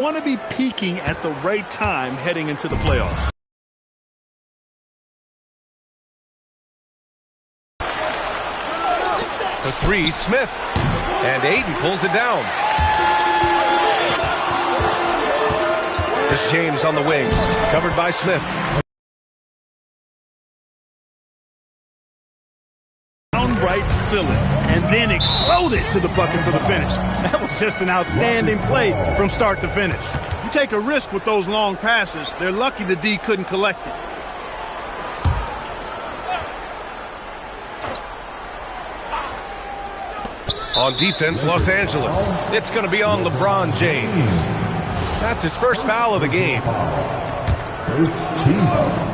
Want to be peaking at the right time heading into the playoffs. The three, Smith. And Aiden pulls it down. It's James on the wing, covered by Smith. Right ceiling and then exploded to the bucket for the finish. That was just an outstanding play from start to finish. You take a risk with those long passes. They're lucky the D couldn't collect it. On defense, Los Angeles. It's going to be on LeBron James. That's his first foul of the game. First team.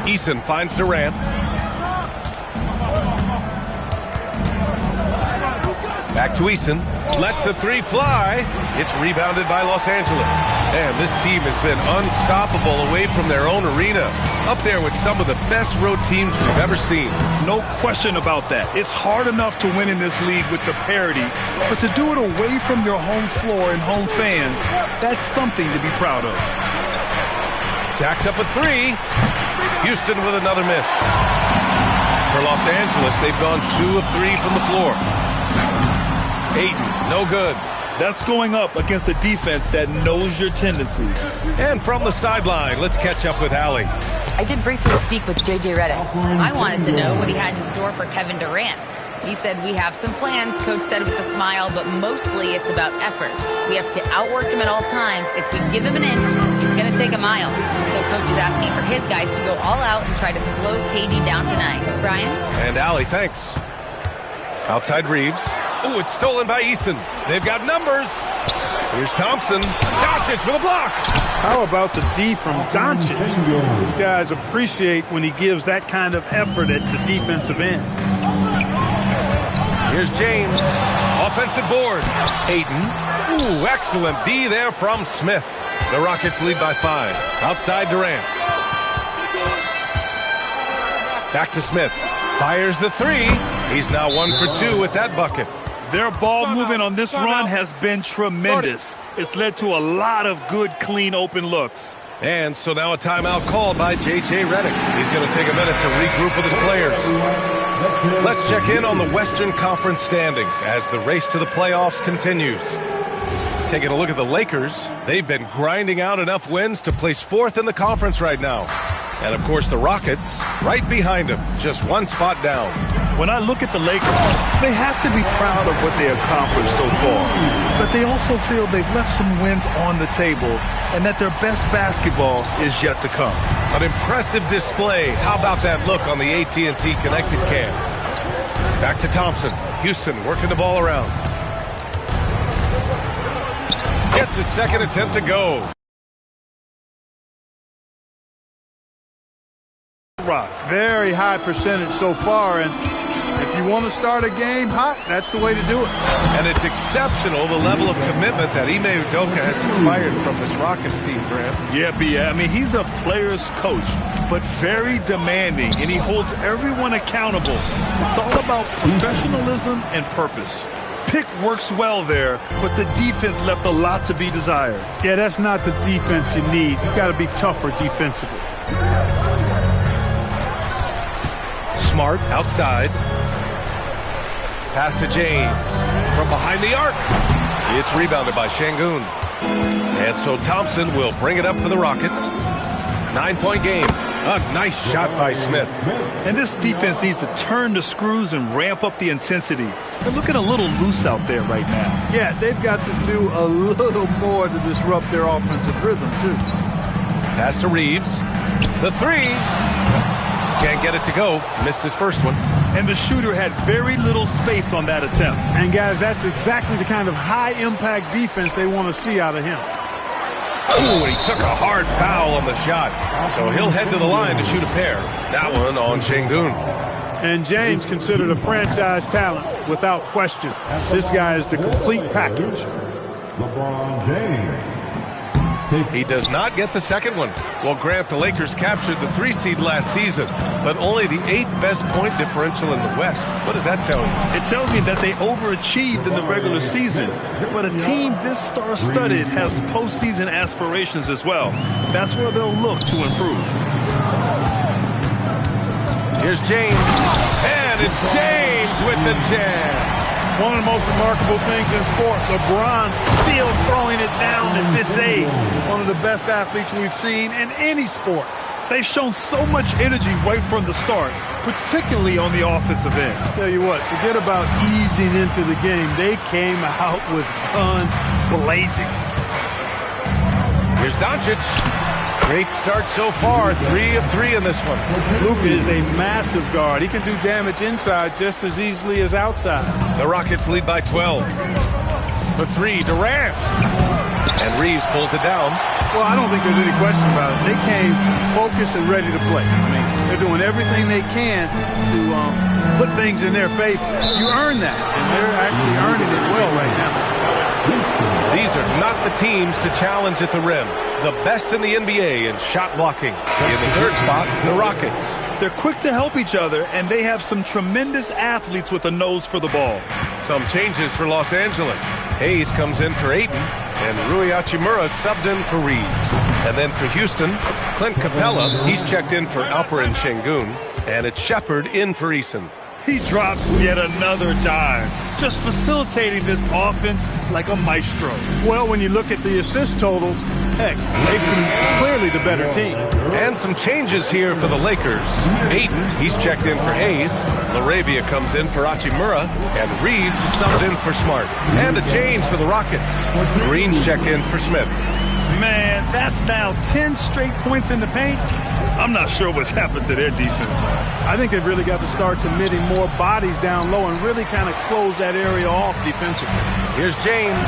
Eason finds Durant. Back to Eason. Lets the three fly. It's rebounded by Los Angeles. And this team has been unstoppable away from their own arena. Up there with some of the best road teams we've ever seen. No question about that. It's hard enough to win in this league with the parity, but to do it away from your home floor and home fans, that's something to be proud of. Jacks up a three. Houston with another miss. For Los Angeles, they've gone 2 of 3 from the floor. Aiden, no good. That's going up against a defense that knows your tendencies. And from the sideline, let's catch up with Allie. I did briefly speak with J.J. Redick. I wanted to know what he had in store for Kevin Durant. He said, we have some plans, Coach said with a smile, but mostly it's about effort. We have to outwork him at all times. If we give him an inch, he's going to take a mile. So Coach is asking for his guys to go all out and try to slow KD down tonight. Brian? And Allie, thanks. Outside Reeves. Oh, it's stolen by Eason. They've got numbers. Here's Thompson. Doncic with a block. How about the D from Doncic? These guys appreciate when he gives that kind of effort at the defensive end. Here's James. Offensive board. Aiden. Ooh, excellent D there from Smith. The Rockets lead by 5. Outside Durant. Back to Smith. Fires the three. He's now 1 for 2 with that bucket. Their ball movement on this run has been tremendous. It's led to a lot of good, clean, open looks. And so now a timeout called by J.J. Redick. He's going to take a minute to regroup with his players. Let's check in on the Western Conference standings as the race to the playoffs continues. Taking a look at the Lakers, they've been grinding out enough wins to place 4th in the conference right now. And, of course, the Rockets right behind them, just 1 spot down. When I look at the Lakers, they have to be proud of what they accomplished so far. But they also feel they've left some wins on the table and that their best basketball is yet to come. An impressive display. How about that look on the AT&T Connected Cam? Back to Thompson. Houston working the ball around. Gets his second attempt to go. Very high percentage so far, and if you want to start a game hot, that's the way to do it. And it's exceptional, the level of commitment that Ime Udoka has inspired from this Rockets team, Grant. Yeah, I mean, he's a player's coach, but very demanding, and he holds everyone accountable. It's all about professionalism and purpose. Pick works well there, but the defense left a lot to be desired. Yeah, that's not the defense you need. You got to be tougher defensively. Smart outside. Pass to James from behind the arc. It's rebounded by Şengün. And so Thompson will bring it up for the Rockets. 9-point game. A nice shot by Smith. And this defense needs to turn the screws and ramp up the intensity. They're looking a little loose out there right now. Yeah, they've got to do a little more to disrupt their offensive rhythm, too. Pass to Reeves. The three. Can't get it to go. Missed his first one. And the shooter had very little space on that attempt. And, guys, that's exactly the kind of high-impact defense they want to see out of him. Ooh, he took a hard foul on the shot. So he'll head to the line to shoot a pair. That one on Şengün. And James considered a franchise talent without question. This guy is the complete package. LeBron James. He does not get the second one. Well, Grant, the Lakers captured the 3 seed last season, but only the 8th best point differential in the West. What does that tell you? It tells me that they overachieved in the regular season, but a team this star-studded has postseason aspirations as well. That's where they'll look to improve. Here's James, and it's James with the jam. One of the most remarkable things in sport, LeBron still throwing it down at this age. One of the best athletes we've seen in any sport. They've shown so much energy right from the start, particularly on the offensive end. I'll tell you what, forget about easing into the game. They came out with guns blazing. Here's Doncic. Great start so far, 3 of 3 in this one. Luka is a massive guard. He can do damage inside just as easily as outside. The Rockets lead by 12. For 3, Durant. And Reeves pulls it down. Well, I don't think there's any question about it. They came focused and ready to play. I mean, they're doing everything they can to put things in their favor. You earn that, and they're actually earning it well right now. These are not the teams to challenge at the rim. The best in the NBA in shot blocking. In the third spot, the Rockets. They're quick to help each other, and they have some tremendous athletes with a nose for the ball. Some changes for Los Angeles. Hayes comes in for Ayton, and Rui Hachimura subbed in for Reeves. And then for Houston, Clint Capella, he's checked in for Alperen Şengün, and it's Shepard in for Eason. He drops yet another dime, just facilitating this offense like a maestro. Well, when you look at the assist totals, heck, they've been clearly the better team. And some changes here for the Lakers. Ayton, he's checked in for Hayes. Laravia comes in for Hachimura, and Reeves is subbed in for Smart. And a change for the Rockets. Green's checked in for Smith. Man, that's now 10 straight points in the paint. I'm not sure what's happened to their defense, man. I think they've really got to start committing more bodies down low and really kind of close that area off defensively. Here's James,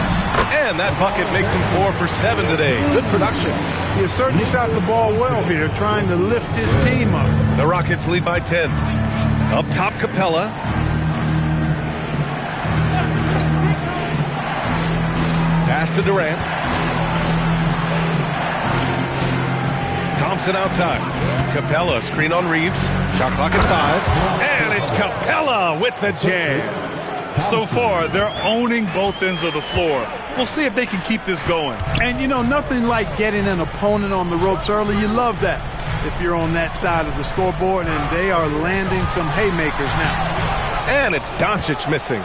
and that bucket makes him 4 for 7 today. Good production. He has certainly shot the ball well here, trying to lift his team up. The Rockets lead by 10. Up top, Capella. Pass to Durant. Thompson outside. Capella, screen on Reeves. Shot clock at 5. And it's Capella with the jam. So far, they're owning both ends of the floor. We'll see if they can keep this going. And, you know, nothing like getting an opponent on the ropes early. You love that if you're on that side of the scoreboard, and they are landing some haymakers now. And it's Doncic missing.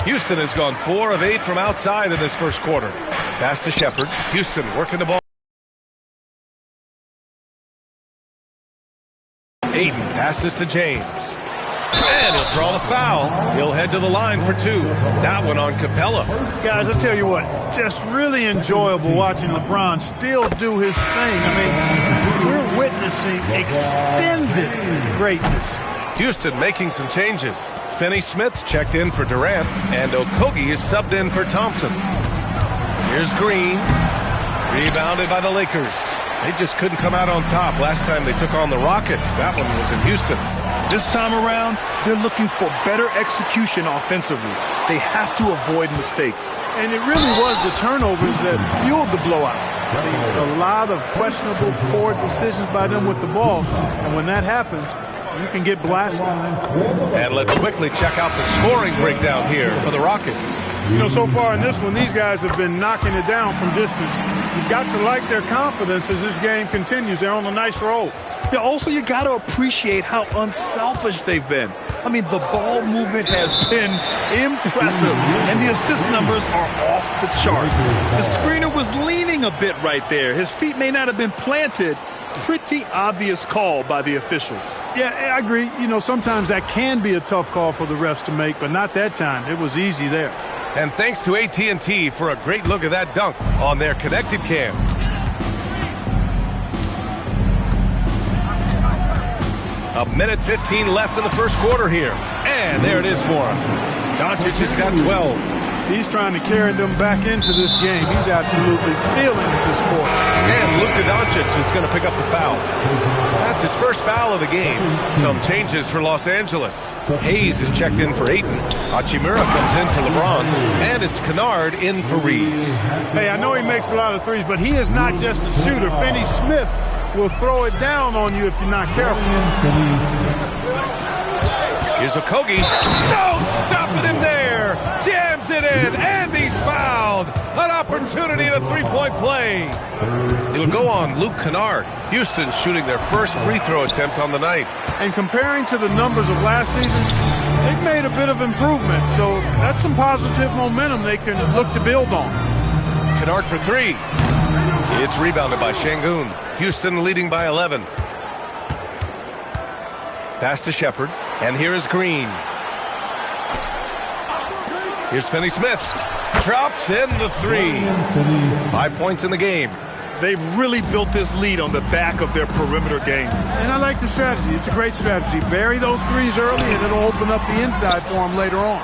Houston has gone 4 of 8 from outside in this first quarter. Pass to Shepard. Houston working the ball. Ayton passes to James. And he'll draw the foul. He'll head to the line for 2. That one on Capella. Guys, I tell you what, just really enjoyable watching LeBron still do his thing. I mean, we're witnessing extended greatness. Houston making some changes. Finney-Smith's checked in for Durant, and Okogie is subbed in for Thompson. Here's Green. Rebounded by the Lakers. They just couldn't come out on top last time they took on the Rockets. That one was in Houston. This time around, they're looking for better execution offensively. They have to avoid mistakes. And it really was the turnovers that fueled the blowout. I mean, a lot of questionable, poor decisions by them with the ball. And when that happens, you can get blasted. And let's quickly check out the scoring breakdown here for the Rockets. You know, so far in this one, these guys have been knocking it down from distance. You've got to like their confidence as this game continues. They're on a nice roll. Yeah, also, you got to appreciate how unselfish they've been. I mean, the ball movement has been impressive, and the assist numbers are off the chart. The screener was leaning a bit right there. His feet may not have been planted. Pretty obvious call by the officials. Yeah, I agree. You know, sometimes that can be a tough call for the refs to make, but not that time. It was easy there. And thanks to AT&T for a great look at that dunk on their connected cam. A minute 15 left in the first quarter here. And there it is for him. Doncic has got 12. He's trying to carry them back into this game. He's absolutely feeling it this quarter. And Luka Doncic is going to pick up the foul. That's his first foul of the game. Some changes for Los Angeles. Hayes is checked in for Ayton. Hachimura comes in for LeBron. And it's Kennard in for Reeves. Hey, I know he makes a lot of threes, but he is not just a shooter. Finney-Smith will throw it down on you if you're not careful. Here's Okogie. No, stopping him there. Jams it in, and he's fouled. An opportunity in a three-point play. It'll go on Luke Kennard. Houston shooting their first free throw attempt on the night. And comparing to the numbers of last season, they've made a bit of improvement. So that's some positive momentum they can look to build on. Kennard for three. It's rebounded by Şengün. Houston leading by 11. Pass to Shepherd. And here is Green. Here's Finney-Smith. Drops in the three. 5 points in the game. They've really built this lead on the back of their perimeter game. And I like the strategy. It's a great strategy. Bury those threes early, and it'll open up the inside for him later on.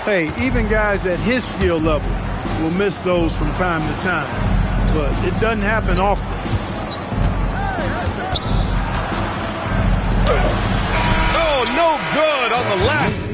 Hey, even guys at his skill level will miss those from time to time. But it doesn't happen often. Oh, no good on the left.